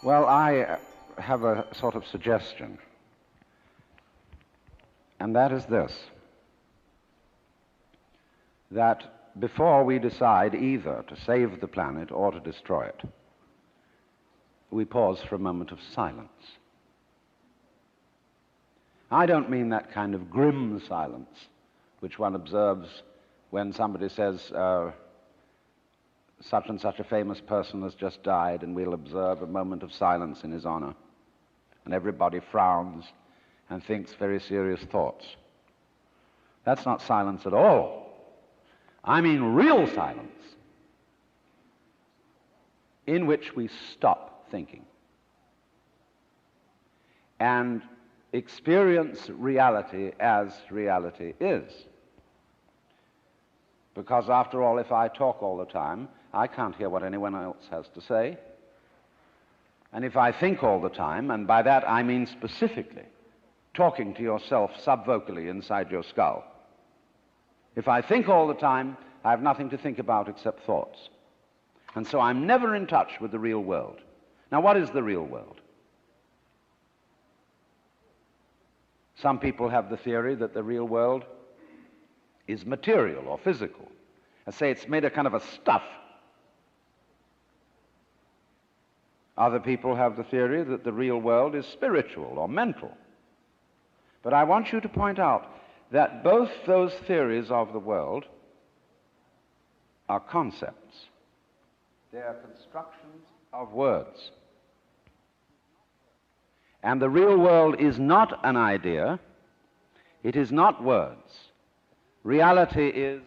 Well, I have a sort of suggestion, and that is this, that before we decide either to save the planet or to destroy it, we pause for a moment of silence. I don't mean that kind of grim silence which one observes when somebody says, such and such a famous person has just died, and we'll observe a moment of silence in his honor. And everybody frowns and thinks very serious thoughts. That's not silence at all. I mean real silence, in which we stop thinking and experience reality as reality is. Because after all, if I talk all the time, I can't hear what anyone else has to say. And if I think all the time, and by that I mean specifically talking to yourself subvocally inside your skull, if I think all the time, I have nothing to think about except thoughts. And so I'm never in touch with the real world. Now, what is the real world? Some people have the theory that the real world is material or physical. I say it's made of kind of a stuff. Other people have the theory that the real world is spiritual or mental. But I want you to point out that both those theories of the world are concepts. They are constructions of words. And the real world is not an idea. It is not words. Reality is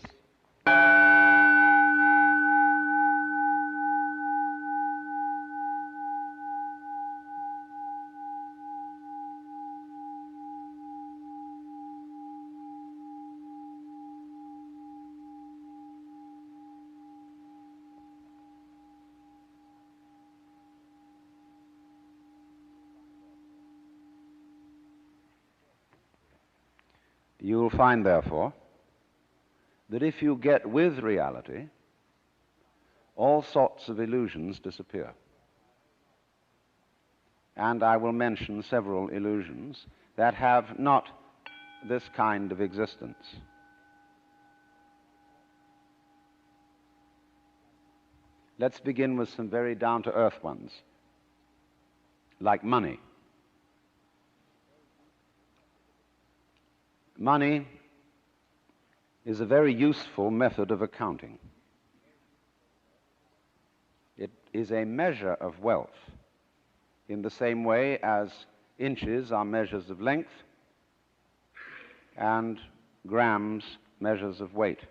you will find, therefore, that if you get with reality, all sorts of illusions disappear. And I will mention several illusions that have not this kind of existence. Let's begin with some very down-to-earth ones, like money. Money is a very useful method of accounting. It is a measure of wealth in the same way as inches are measures of length and grams measures of weight.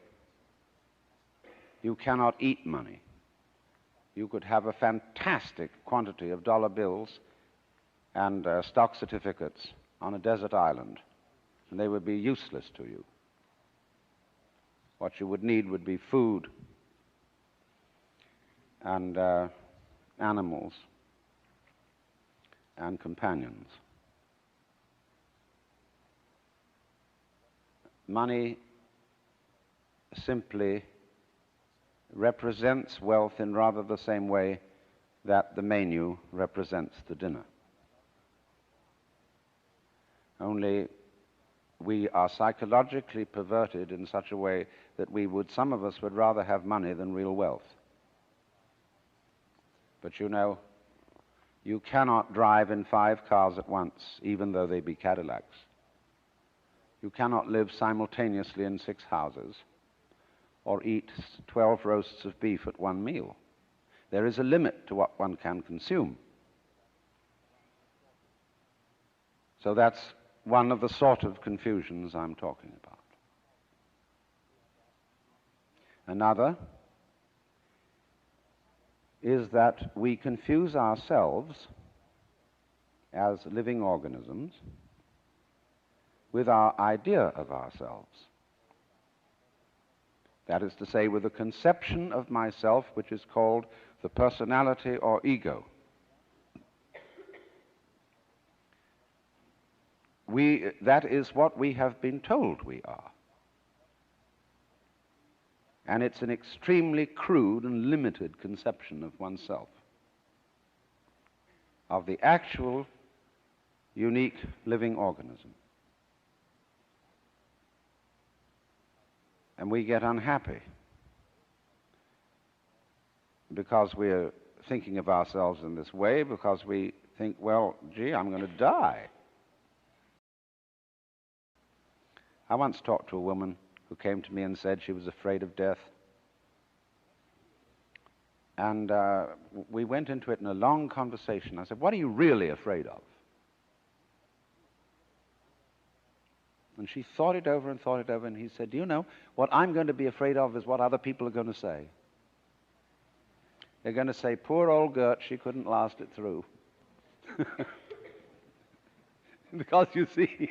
You cannot eat money. You could have a fantastic quantity of dollar bills and stock certificates on a desert island, and they would be useless to you. What you would need would be food and animals and companions. Money simply represents wealth in rather the same way that the menu represents the dinner. Only we are psychologically perverted in such a way that some of us would rather have money than real wealth. But you know, you cannot drive in 5 cars at once, even though they be Cadillacs. You cannot live simultaneously in 6 houses or eat 12 roasts of beef at one meal. There is a limit to what one can consume. So that's one of the sort of confusions I'm talking about. Another is that we confuse ourselves as living organisms with our idea of ourselves. That is to say, with a conception of myself which is called the personality or ego. That is what we have been told we are. And it's an extremely crude and limited conception of oneself. of the actual, unique living organism. And we get unhappy because we're thinking of ourselves in this way, because we think, well, gee, I'm going to die. I once talked to a woman who came to me and said she was afraid of death. And we went into it in a long conversation. I said, what are you really afraid of? And she thought it over, and he said, do you know, what I'm going to be afraid of is what other people are going to say. They're going to say, poor old Gert, she couldn't last it through. Because you see,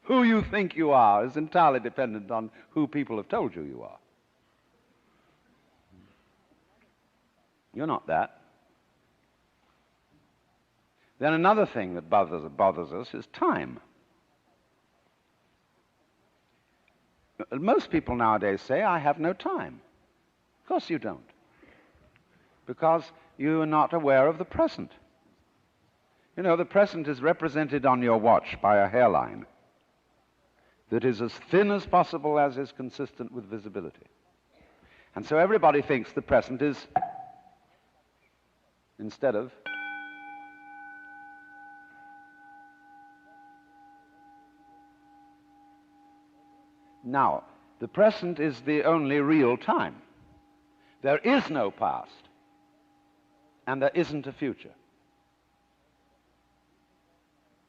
who you think you are is entirely dependent on who people have told you you are. You're not that. Then another thing that bothers us is time. Most people nowadays say, I have no time. Of course you don't. Because you are not aware of the present. You know, the present is represented on your watch by a hairline that is as thin as possible as is consistent with visibility. And so everybody thinks the present is, instead of now, the present is the only real time. There is no past, and there isn't a future.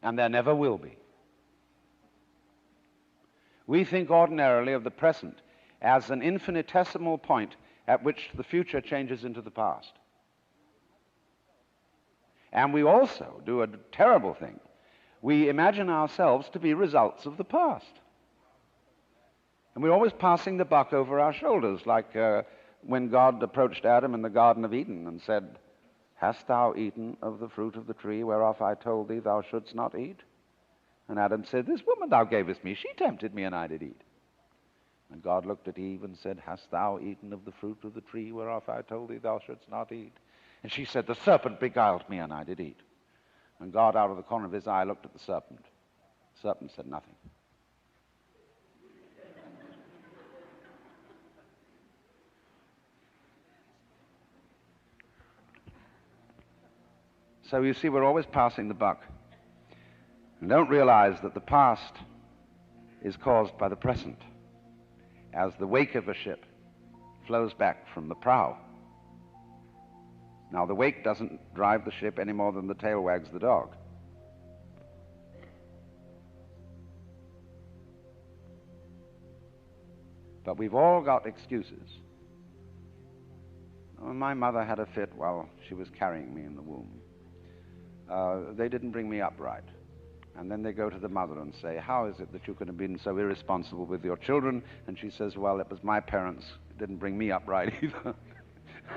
And there never will be. We think ordinarily of the present as an infinitesimal point at which the future changes into the past. And we also do a terrible thing. We imagine ourselves to be results of the past. And we're always passing the buck over our shoulders, like when God approached Adam in the Garden of Eden and said, hast thou eaten of the fruit of the tree whereof I told thee thou shouldst not eat? And Adam said, this woman thou gavest me, she tempted me, and I did eat. And God looked at Eve and said, hast thou eaten of the fruit of the tree whereof I told thee thou shouldst not eat? And she said, the serpent beguiled me, and I did eat. And God, out of the corner of his eye, looked at the serpent. The serpent said nothing. So you see, we're always passing the buck. And don't realize that the past is caused by the present, as the wake of a ship flows back from the prow. Now, the wake doesn't drive the ship any more than the tail wags the dog. But we've all got excuses. My mother had a fit while she was carrying me in the womb. They didn't bring me up right. And then they go to the mother and say, how is it that you could have been so irresponsible with your children? And she says, well, it was my parents who didn't bring me up right either.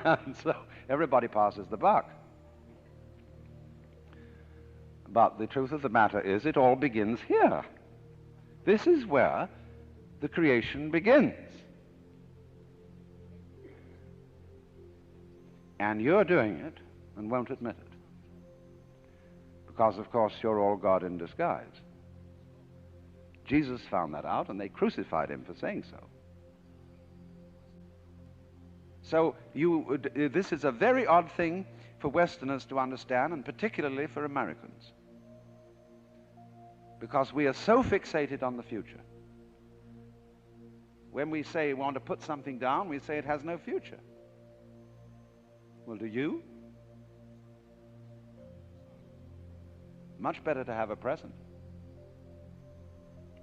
And so everybody passes the buck. But the truth of the matter is, it all begins here. This is where the creation begins. And you're doing it and won't admit it. Because, of course, you're all God in disguise. Jesus found that out, and they crucified him for saying so. So this is a very odd thing for Westerners to understand, and particularly for Americans. Because we are so fixated on the future. When we say we want to put something down, we say it has no future. Well, do you? Much better to have a present.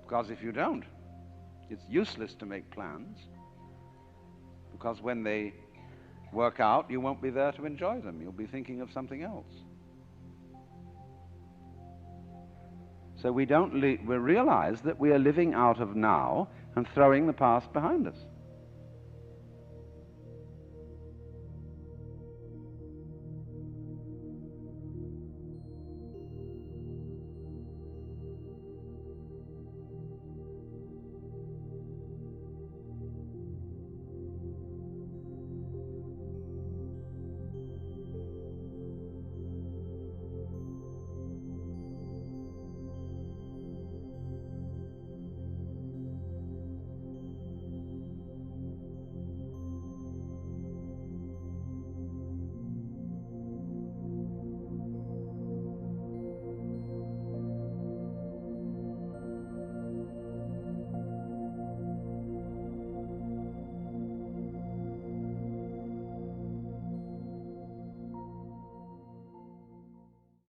Because if you don't, it's useless to make plans. Because when they work out, you won't be there to enjoy them. You'll be thinking of something else. So we realize that we are living out of now and throwing the past behind us.